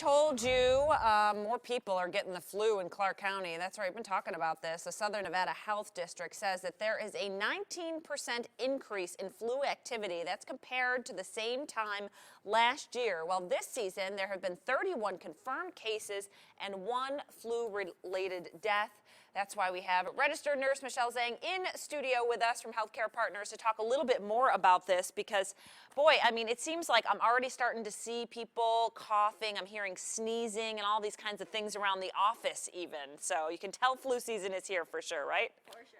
told you, more people are getting the flu in Clark County. That's right, we've been talking about this. The Southern Nevada Health District says that there is a 19% increase in flu activity. That's compared to the same time last year. Well, this season, there have been 31 confirmed cases and 1 flu-related death. That's why we have registered nurse Michelle Zhang in studio with us from Healthcare Partners to talk a little bit more about this because, boy, I mean, it seems like I'm already starting to see people coughing. I'm hearing sneezing and all these kinds of things around the office even. So you can tell flu season is here for sure, right? For sure.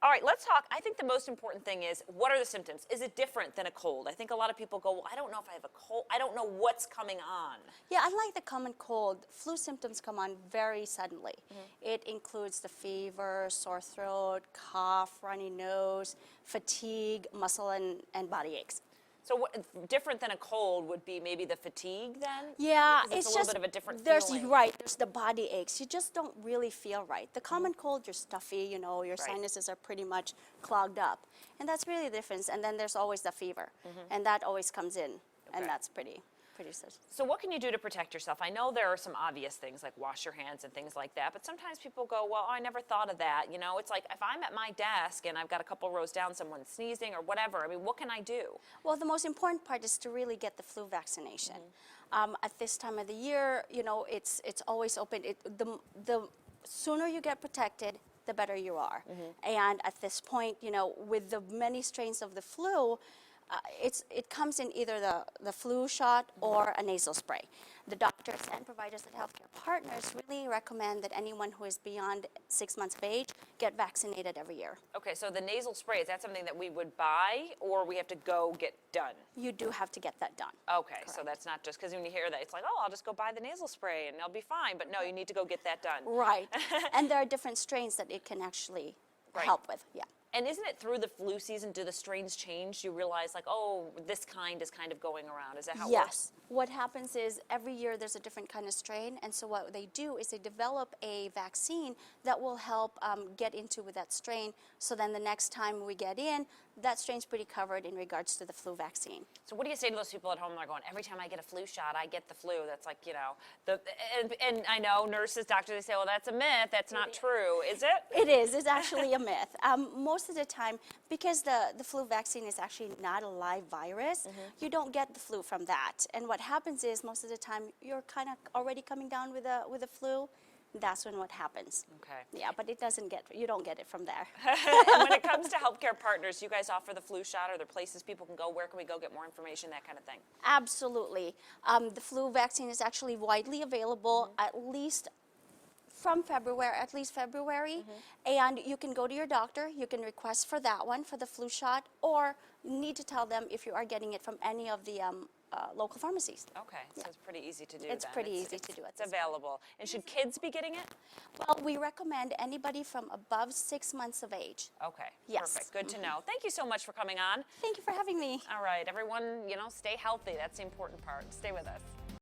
All right, let's talk. I think the most important thing is, what are the symptoms? Is it different than a cold? I think a lot of people go, well, I don't know if I have a cold. I don't know what's coming on. Yeah, unlike the common cold, flu symptoms come on very suddenly. It includes the fever, sore throat, cough, runny nose, fatigue, muscle and body aches. So what, different than a cold would be maybe the fatigue then? Yeah, Because it's a little bit of a different there's feeling. right. There's the body aches. You just don't really feel right. The common cold, you're stuffy. You know, your sinuses are pretty much clogged up, and that's really the difference. And then there's always the fever, and that always comes in, and that's pretty such. So what can you do to protect yourself? I know there are some obvious things like wash your hands and things like that, but sometimes people go, well, I never thought of that. You know, it's like if I'm at my desk and I've got a couple rows down, someone's sneezing or whatever, I mean, what can I do? Well, the most important part is to really get the flu vaccination. At this time of the year, you know, it's always open. The sooner you get protected, the better you are. And at this point, you know, with the many strains of the flu, it comes in either the flu shot or a nasal spray. The doctors and providers at Healthcare Partners really recommend that anyone who is beyond 6 months of age get vaccinated every year. Okay, so the nasal spray, is that something that we would buy or we have to go get done? You do have to get that done. Okay, so that's not just because when you hear that, it's like, oh, I'll just go buy the nasal spray and I'll be fine. But no, you need to go get that done. Right. And there are different strains that it can actually help with. Yeah. And isn't it through the flu season, do the strains change? You realize like, oh, this kind is kind of going around. Is that how it works? Yes. What happens is every year there's a different kind of strain, and so what they do is they develop a vaccine that will help get into with that strain, so then the next time we get in, that strain's pretty covered in regards to the flu vaccine. So what do you say to those people at home that are going, every time I get a flu shot, I get the flu? That's like, you know, and I know nurses, doctors, they say, well, that's a myth. That's not true. Is it? It is. It's actually a myth. Most of the time, because the flu vaccine is actually not a live virus, you don't get the flu from that. And what happens is most of the time you're kind of already coming down with a flu. That's when what happens. Okay. Yeah, but you don't get it from there. And when it comes to Healthcare Partners, you guys offer the flu shot? Are there places people can go? Where can we go get more information, that kind of thing? Absolutely. The flu vaccine is actually widely available at least February, and you can go to your doctor, you can request for that one, for the flu shot, or you need to tell them if you are getting it from any of the local pharmacies. Okay, so it's pretty easy to do. It's pretty easy to do. It's available. And should kids be getting it? Well, we recommend anybody from above 6 months of age. Okay, Yes. perfect. Good to know. Thank you so much for coming on. Thank you for having me. All right, everyone, you know, stay healthy. That's the important part. Stay with us.